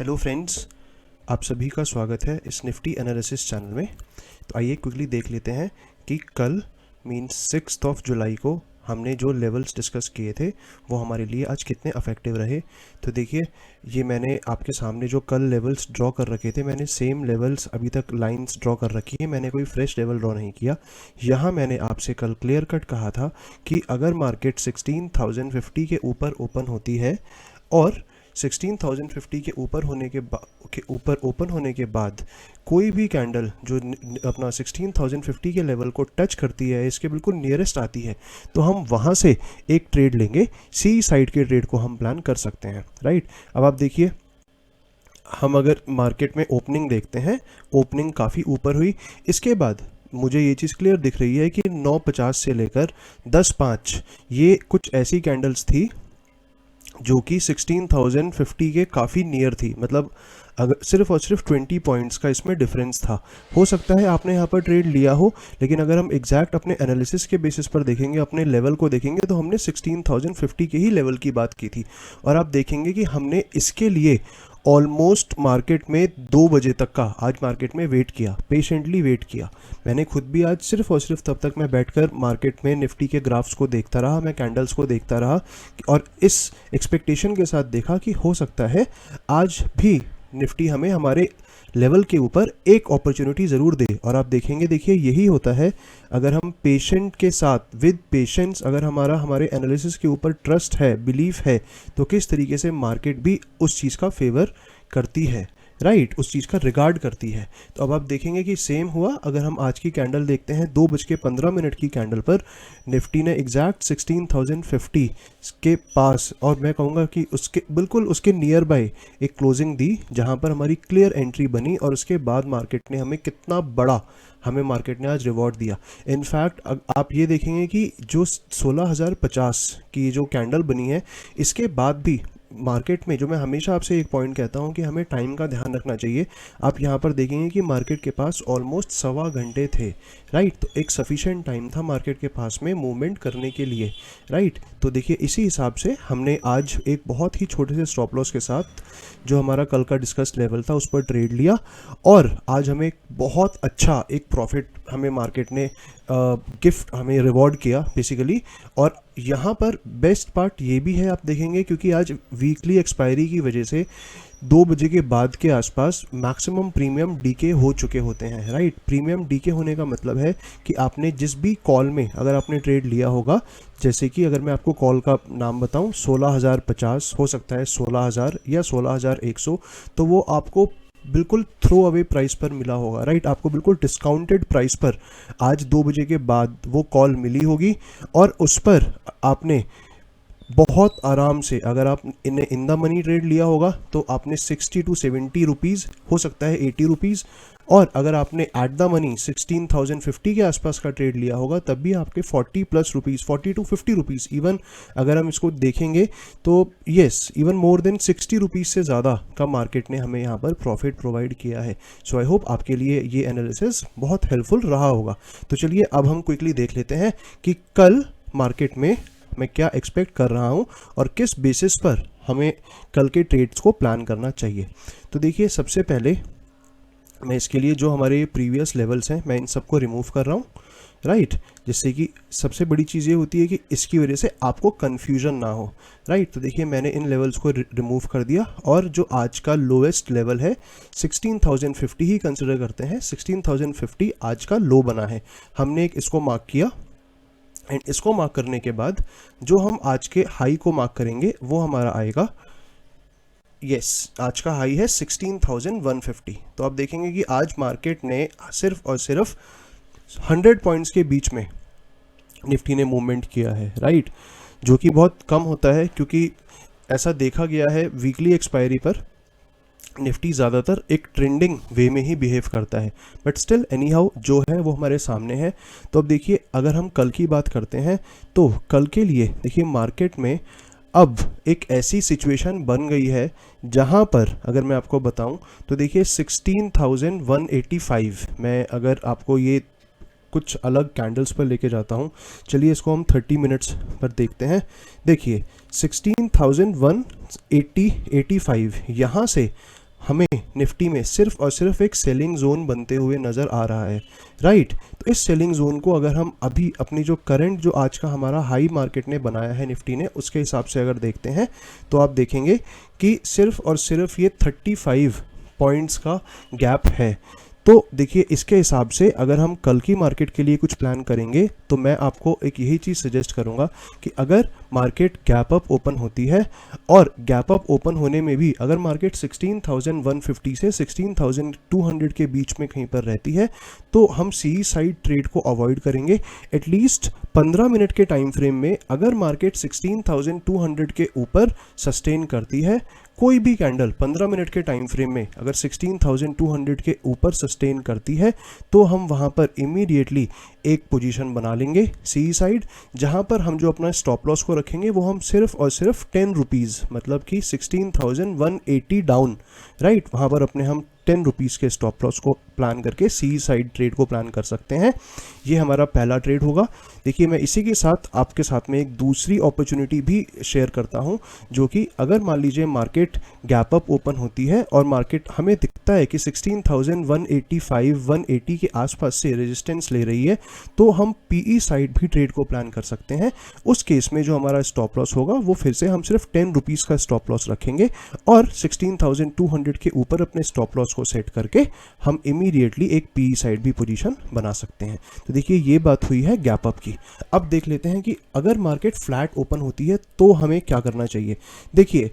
Hello friends, आप सभी का स्वागत है इस निफ्टी एनालिसिस चैनल में। तो आइए क्विकली देख लेते हैं कि कल मींस 6 जुलाई को हमने जो लेवल्स डिस्कस किए थे वो हमारे लिए आज कितने अफेक्टिव रहे। तो देखिए, ये मैंने आपके सामने जो कल लेवल्स ड्रॉ कर रखे थे, मैंने सेम लेवल्स अभी तक लाइंस ड्रॉ कर रखी है, मैंने कोई फ्रेश लेवल ड्रॉ नहीं किया। यहाँ मैंने आपसे कल क्लियर कट कहा था कि अगर मार्केट 16,050 के ऊपर ओपन होती है और 16,050 के ऊपर ओपन होने के बाद कोई भी कैंडल जो अपना 16,050 के लेवल को टच करती है, इसके बिल्कुल नियरेस्ट आती है, तो हम वहाँ से एक ट्रेड लेंगे। सी साइड के ट्रेड को हम प्लान कर सकते हैं, राइट। अब आप देखिए, हम अगर मार्केट में ओपनिंग देखते हैं, ओपनिंग काफ़ी ऊपर हुई। इसके बाद मुझे ये चीज़ क्लियर दिख रही है कि 9:50 से लेकर 10:05 ये कुछ ऐसी कैंडल्स थी जो कि 16,050 के काफ़ी नियर थी। मतलब अगर सिर्फ और सिर्फ 20 पॉइंट्स का इसमें डिफरेंस था। हो सकता है आपने यहाँ पर ट्रेड लिया हो, लेकिन अगर हम एग्जैक्ट अपने एनालिसिस के बेसिस पर देखेंगे, अपने लेवल को देखेंगे, तो हमने 16,050 के ही लेवल की बात की थी। और आप देखेंगे कि हमने इसके लिए ऑलमोस्ट मार्केट में 2 बजे तक का आज मार्केट में वेट किया, पेशेंटली वेट किया। मैंने खुद भी आज सिर्फ और सिर्फ तब तक मैं बैठकर मार्केट में निफ्टी के ग्राफ्स को देखता रहा, मैं कैंडल्स को देखता रहा और इस एक्सपेक्टेशन के साथ देखा कि हो सकता है आज भी निफ्टी हमें हमारे लेवल के ऊपर एक अपॉर्चुनिटी ज़रूर दे। और आप देखेंगे, देखिए यही होता है अगर हम पेशेंट के साथ विद पेशेंस, अगर हमारे एनालिसिस के ऊपर ट्रस्ट है, बिलीफ है, तो किस तरीके से मार्केट भी उस चीज़ का फेवर करती है, राइट, उस चीज़ का रिगार्ड करती है। तो अब आप देखेंगे कि सेम हुआ। अगर हम आज की कैंडल देखते हैं, 2:15 की कैंडल पर निफ्टी ने एग्जैक्ट 16,050 के पास, और मैं कहूँगा कि उसके बिल्कुल उसके नियर बाय एक क्लोजिंग दी, जहाँ पर हमारी क्लियर एंट्री बनी। और उसके बाद मार्केट ने हमें कितना बड़ा मार्केट ने आज रिवॉर्ड दिया। इनफैक्ट आप ये देखेंगे कि जो 16,050 की जो कैंडल बनी है, इसके बाद भी मार्केट में, जो मैं हमेशा आपसे एक पॉइंट कहता हूँ कि हमें टाइम का ध्यान रखना चाहिए। आप यहाँ पर देखेंगे कि मार्केट के पास ऑलमोस्ट 1.25 घंटे थे, राइट। तो एक सफिशिएंट टाइम था मार्केट के पास में मूवमेंट करने के लिए, राइट। तो देखिए, इसी हिसाब से हमने आज एक बहुत ही छोटे से स्टॉप लॉस के साथ जो हमारा कल का डिस्कस लेवल था उस पर ट्रेड लिया, और आज हमें बहुत अच्छा एक प्रॉफिट हमें मार्केट ने गिफ्ट हमें रिवॉर्ड किया बेसिकली। और यहाँ पर बेस्ट पार्ट ये भी है, आप देखेंगे, क्योंकि आज वीकली एक्सपायरी की वजह से 2 बजे के बाद के आसपास मैक्सिमम प्रीमियम डीके हो चुके होते हैं, राइट। प्रीमियम डीके होने का मतलब है कि आपने जिस भी कॉल में अगर आपने ट्रेड लिया होगा, जैसे कि अगर मैं आपको कॉल का नाम बताऊं, 16,050 हो सकता है, 16,000 या 16,100, तो वो आपको बिल्कुल थ्रो अवे प्राइस पर मिला होगा, राइट। आपको बिल्कुल डिस्काउंटेड प्राइस पर आज 2 बजे के बाद वो कॉल मिली होगी, और उस पर आपने बहुत आराम से, अगर आप इन्हें इन द मनी ट्रेड लिया होगा तो आपने 60 to 70 रुपीज़, हो सकता है 80 रुपीज़, और अगर आपने एट द मनी 16,050 के आसपास का ट्रेड लिया होगा तब भी आपके 40+ रुपीज़, 40 to 50 रुपीज़, इवन अगर हम इसको देखेंगे तो yes, even more than 60 rupees से ज़्यादा का मार्केट ने हमें यहाँ पर प्रॉफिट प्रोवाइड किया है। सो आई होप आपके लिए ये एनालिसिस बहुत हेल्पफुल रहा होगा। तो चलिए अब हम क्विकली देख लेते हैं कि कल मार्केट में मैं क्या एक्सपेक्ट कर रहा हूं और किस बेसिस पर हमें कल के ट्रेड्स को प्लान करना चाहिए। तो देखिए, सबसे पहले मैं इसके लिए जो हमारे प्रीवियस लेवल्स हैं, मैं इन सबको रिमूव कर रहा हूं, राइट। जिससे कि सबसे बड़ी चीज़ ये होती है कि इसकी वजह से आपको कन्फ्यूजन ना हो, राइट। तो देखिए, मैंने इन लेवल्स को रिमूव कर दिया, और जो आज का लोएस्ट लेवल है 16,050 ही कंसिडर करते हैं। 16,050 आज का लो बना है, हमने एक इसको मार्क किया, एंड इसको मार्क करने के बाद जो हम आज के हाई को मार्क करेंगे वो हमारा आएगा, आज का हाई है 16,150। तो आप देखेंगे कि आज मार्केट ने सिर्फ और सिर्फ 100 पॉइंट्स के बीच में निफ्टी ने मूवमेंट किया है, राइट, जो कि बहुत कम होता है, क्योंकि ऐसा देखा गया है वीकली एक्सपायरी पर निफ्टी ज़्यादातर एक ट्रेंडिंग वे में ही बिहेव करता है। बट स्टिल एनी हाउ जो है वो हमारे सामने है। तो अब देखिए, अगर हम कल की बात करते हैं तो कल के लिए देखिए, मार्केट में अब एक ऐसी सिचुएशन बन गई है जहां पर अगर मैं आपको बताऊं तो देखिए 16,185, मैं अगर आपको ये कुछ अलग कैंडल्स पर लेके जाता हूँ, चलिए इसको हम 30 मिनट्स पर देखते हैं। देखिए 16,185 यहाँ से हमें निफ्टी में सिर्फ और सिर्फ एक सेलिंग जोन बनते हुए नज़र आ रहा है, राइट। तो इस सेलिंग जोन को अगर हम अभी अपनी जो करंट जो आज का हमारा हाई मार्केट ने बनाया है निफ्टी ने, उसके हिसाब से अगर देखते हैं तो आप देखेंगे कि सिर्फ और सिर्फ ये 35 पॉइंट्स का गैप है। तो देखिए इसके हिसाब से अगर हम कल की मार्केट के लिए कुछ प्लान करेंगे तो मैं आपको एक यही चीज़ सजेस्ट करूंगा कि अगर मार्केट गैप अप ओपन होती है और गैप अप ओपन होने में भी अगर मार्केट 16,150 से 16,200 के बीच में कहीं पर रहती है तो हम सी साइड ट्रेड को अवॉइड करेंगे। एटलीस्ट 15 मिनट के टाइम फ्रेम में अगर मार्केट 16,200 के ऊपर सस्टेन करती है, कोई भी कैंडल 15 मिनट के टाइम फ्रेम में अगर 16,200 के ऊपर सस्टेन करती है तो हम वहां पर इमीडिएटली एक पोजीशन बना लेंगे सी साइड, जहां पर हम जो अपना स्टॉप लॉस को रखेंगे वो हम सिर्फ और सिर्फ 10 रुपीज़ मतलब कि 16,180 डाउन, राइट, वहां पर अपने हम 10 रुपीज़ के स्टॉप लॉस को प्लान करके सी साइड ट्रेड को प्लान कर सकते हैं। ये हमारा पहला ट्रेड होगा। देखिए मैं इसी के साथ आपके साथ में एक दूसरी अपॉर्चुनिटी भी शेयर करता हूं, जो कि अगर मान लीजिए मार्केट गैप अप ओपन होती है और मार्केट हमें दिखता है कि 16,185 180 के आसपास से रेजिस्टेंस ले रही है तो हम पीई साइड भी ट्रेड को प्लान कर सकते हैं। उस केस में जो हमारा स्टॉप लॉस होगा वो फिर से हम सिर्फ 10 रुपीज़ का स्टॉप लॉस रखेंगे और 16,200 के ऊपर अपने स्टॉप लॉस को सेट करके हम इमीडिएटली एक पी साइड भी पोजीशन बना सकते हैं। तो देखिए ये बात हुई है गैप अप की। अब देख लेते हैं कि अगर मार्केट फ्लैट ओपन होती है तो हमें क्या करना चाहिए। देखिए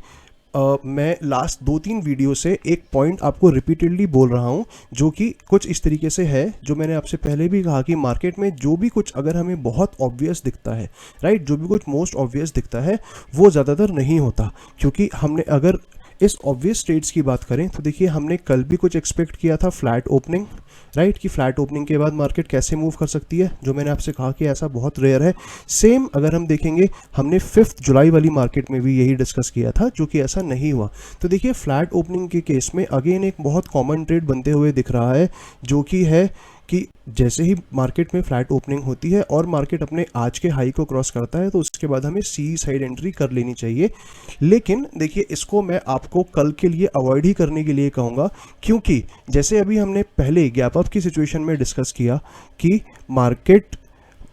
मैं लास्ट 2-3 वीडियो से एक पॉइंट आपको रिपीटेडली बोल रहा हूं जो कि कुछ इस तरीके से है, जो मैंने आपसे पहले भी कहा कि मार्केट में जो भी कुछ अगर हमें बहुत ऑब्वियस दिखता है, राइट, जो भी कुछ मोस्ट ऑब्वियस दिखता है वो ज़्यादातर नहीं होता। क्योंकि हमने अगर इस ऑब्वियस ट्रेड्स की बात करें तो देखिए हमने कल भी कुछ एक्सपेक्ट किया था फ्लैट ओपनिंग, राइट, कि फ्लैट ओपनिंग के बाद मार्केट कैसे मूव कर सकती है, जो मैंने आपसे कहा कि ऐसा बहुत रेयर है। सेम अगर हम देखेंगे हमने 5 जुलाई वाली मार्केट में भी यही डिस्कस किया था, जो कि ऐसा नहीं हुआ। तो देखिए फ्लैट ओपनिंग के केस में अगेन एक बहुत कॉमन ट्रेड बनते हुए दिख रहा है, जो कि है कि जैसे ही मार्केट में फ्लैट ओपनिंग होती है और मार्केट अपने आज के हाई को क्रॉस करता है तो उसके बाद हमें सी साइड एंट्री कर लेनी चाहिए। लेकिन देखिए इसको मैं आपको कल के लिए अवॉइड ही करने के लिए कहूँगा, क्योंकि जैसे अभी हमने पहले गैप अप की सिचुएशन में डिस्कस किया कि मार्केट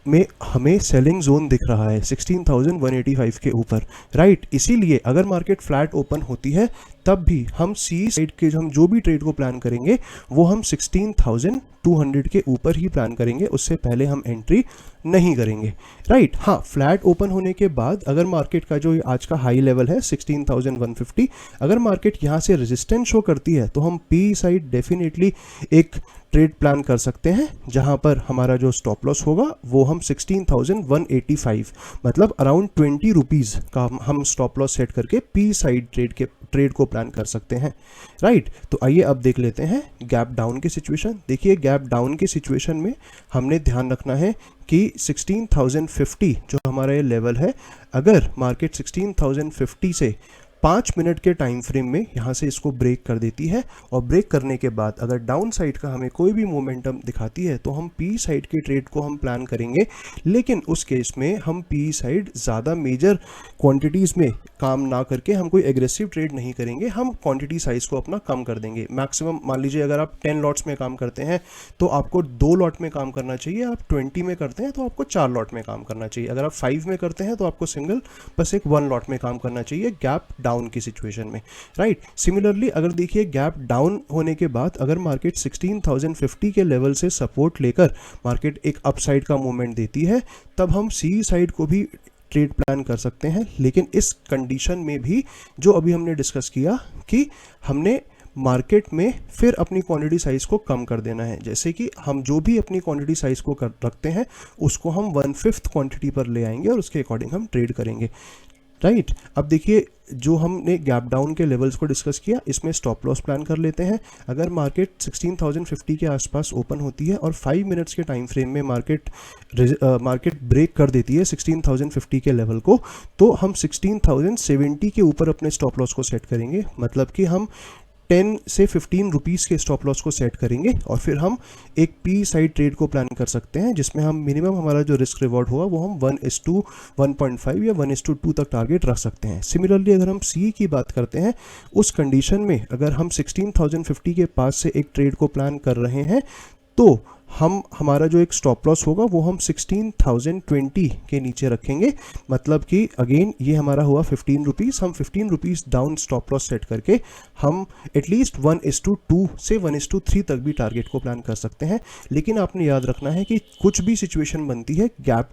में हमें सेलिंग जोन दिख रहा है 16,185 के ऊपर, राइट। इसीलिए अगर मार्केट फ्लैट ओपन होती है तब भी हम सी साइड के हम जो भी ट्रेड को प्लान करेंगे वो हम 16,200 के ऊपर ही प्लान करेंगे, उससे पहले हम एंट्री नहीं करेंगे, राइट। हाँ, फ्लैट ओपन होने के बाद अगर मार्केट का जो आज का हाई लेवल है 16,150, अगर मार्केट यहाँ से रेजिस्टेंस शो करती है तो हम पी साइड डेफिनेटली एक ट्रेड प्लान कर सकते हैं, जहां पर हमारा जो स्टॉप लॉस होगा वो हम 16,185 मतलब अराउंड 20 रुपीज़ का हम स्टॉप लॉस सेट करके पी साइड ट्रेड को प्लान कर सकते हैं, राइट। तो आइए अब देख लेते हैं गैप डाउन की सिचुएशन। देखिए गैप डाउन की सिचुएशन में हमने ध्यान रखना है कि 16,050 जो हमारा ये लेवल है, अगर मार्केट 16,050 से 5 मिनट के टाइम फ्रेम में यहाँ से इसको ब्रेक कर देती है और ब्रेक करने के बाद अगर डाउन साइड का हमें कोई भी मोमेंटम दिखाती है तो हम पी साइड के ट्रेड को हम प्लान करेंगे। लेकिन उस केस में हम पी साइड ज़्यादा मेजर क्वांटिटीज़ में काम ना करके हम कोई एग्रेसिव ट्रेड नहीं करेंगे, हम क्वांटिटी साइज़ को अपना कम कर देंगे। मैक्सिमम मान लीजिए अगर आप 10 लॉट्स में काम करते हैं तो आपको 2 लॉट में काम करना चाहिए, आप 20 में करते हैं तो आपको 4 लॉट में काम करना चाहिए, अगर आप 5 में करते हैं तो आपको सिंगल बस एक 1 लॉट में काम करना चाहिए गैप डाउन की सिचुएशन में, राइट। सिमिलरली अगर देखिए गैप डाउन होने के बाद अगर मार्केट 16,050 के लेवल से सपोर्ट लेकर मार्केट एक अपसाइड का मूवमेंट देती है तब हम सी साइड को भी ट्रेड प्लान कर सकते हैं। लेकिन इस कंडीशन में भी जो अभी हमने डिस्कस किया कि हमने मार्केट में फिर अपनी क्वांटिटी साइज को कम कर देना है, जैसे कि हम जो भी अपनी क्वांटिटी साइज को रखते हैं उसको हम 1/5 क्वांटिटी पर ले आएंगे और उसके अकॉर्डिंग हम ट्रेड करेंगे, राइट। अब देखिए जो हमने गैप डाउन के लेवल्स को डिस्कस किया, इसमें स्टॉप लॉस प्लान कर लेते हैं। अगर मार्केट 16,050 के आसपास ओपन होती है और 5 मिनट्स के टाइम फ्रेम में मार्केट ब्रेक कर देती है 16,050 के लेवल को, तो हम 16,070 के ऊपर अपने स्टॉप लॉस को सेट करेंगे। मतलब कि हम 10 से 15 रुपीज़ के स्टॉप लॉस को सेट करेंगे और फिर हम एक पी साइड ट्रेड को प्लान कर सकते हैं, जिसमें हम मिनिमम हमारा जो रिस्क रिवॉर्ड होगा वो हम 1:1.5 या 1:2 तक टारगेट रख सकते हैं। सिमिलरली अगर हम सी की बात करते हैं, उस कंडीशन में अगर हम 16,050 के पास से एक ट्रेड को प्लान कर रहे हैं तो हमारा जो एक स्टॉप लॉस होगा वो हम 16,020 के नीचे रखेंगे। मतलब कि अगेन ये हमारा हुआ 15 रुपीज़, हम 15 rupees down stop loss set करके हम एटलीस्ट 1:2 से 1:3 तक भी टारगेट को प्लान कर सकते हैं। लेकिन आपने याद रखना है कि कुछ भी सिचुएशन बनती है गैप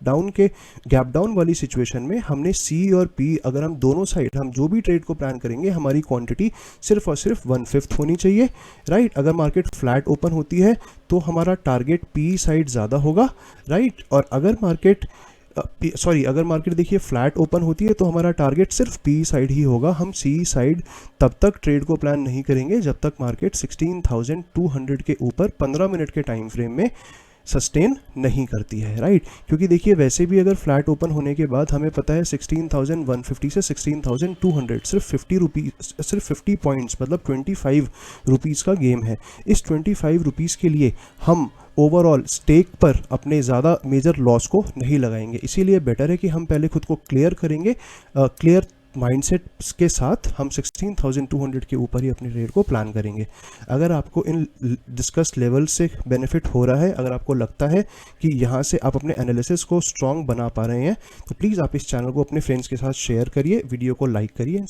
डाउन वाली सिचुएशन में हमने सी और पी, अगर हम दोनों साइड हम जो भी ट्रेड को प्लान करेंगे हमारी क्वांटिटी सिर्फ और सिर्फ 1/5 होनी चाहिए, राइट। अगर मार्केट फ्लैट ओपन होती है तो हमारा टारगेट पी साइड ज़्यादा होगा, राइट। और अगर मार्केट देखिए फ्लैट ओपन होती है तो हमारा टारगेट सिर्फ पी साइड ही होगा। हम सी साइड तब तक ट्रेड को प्लान नहीं करेंगे जब तक मार्केट 16,200 के ऊपर 15 मिनट के टाइम फ्रेम में सस्टेन नहीं करती है, राइट। क्योंकि देखिए वैसे भी अगर फ्लैट ओपन होने के बाद हमें पता है 16,150 से 16,200 सिर्फ 50 पॉइंट्स मतलब 25 रुपीज़ का गेम है। इस 25 रुपीज़ के लिए हम ओवरऑल स्टेक पर अपने ज़्यादा मेजर लॉस को नहीं लगाएंगे। इसीलिए बेटर है कि हम पहले खुद को क्लियर करेंगे, क्लियर माइंडसेट के साथ हम 16,200 के ऊपर ही अपने ट्रेड को प्लान करेंगे। अगर आपको इन डिस्कस लेवल से बेनिफिट हो रहा है, अगर आपको लगता है कि यहाँ से आप अपने एनालिसिस को स्ट्रॉन्ग बना पा रहे हैं, तो प्लीज़ आप इस चैनल को अपने फ्रेंड्स के साथ शेयर करिए, वीडियो को लाइक करिए।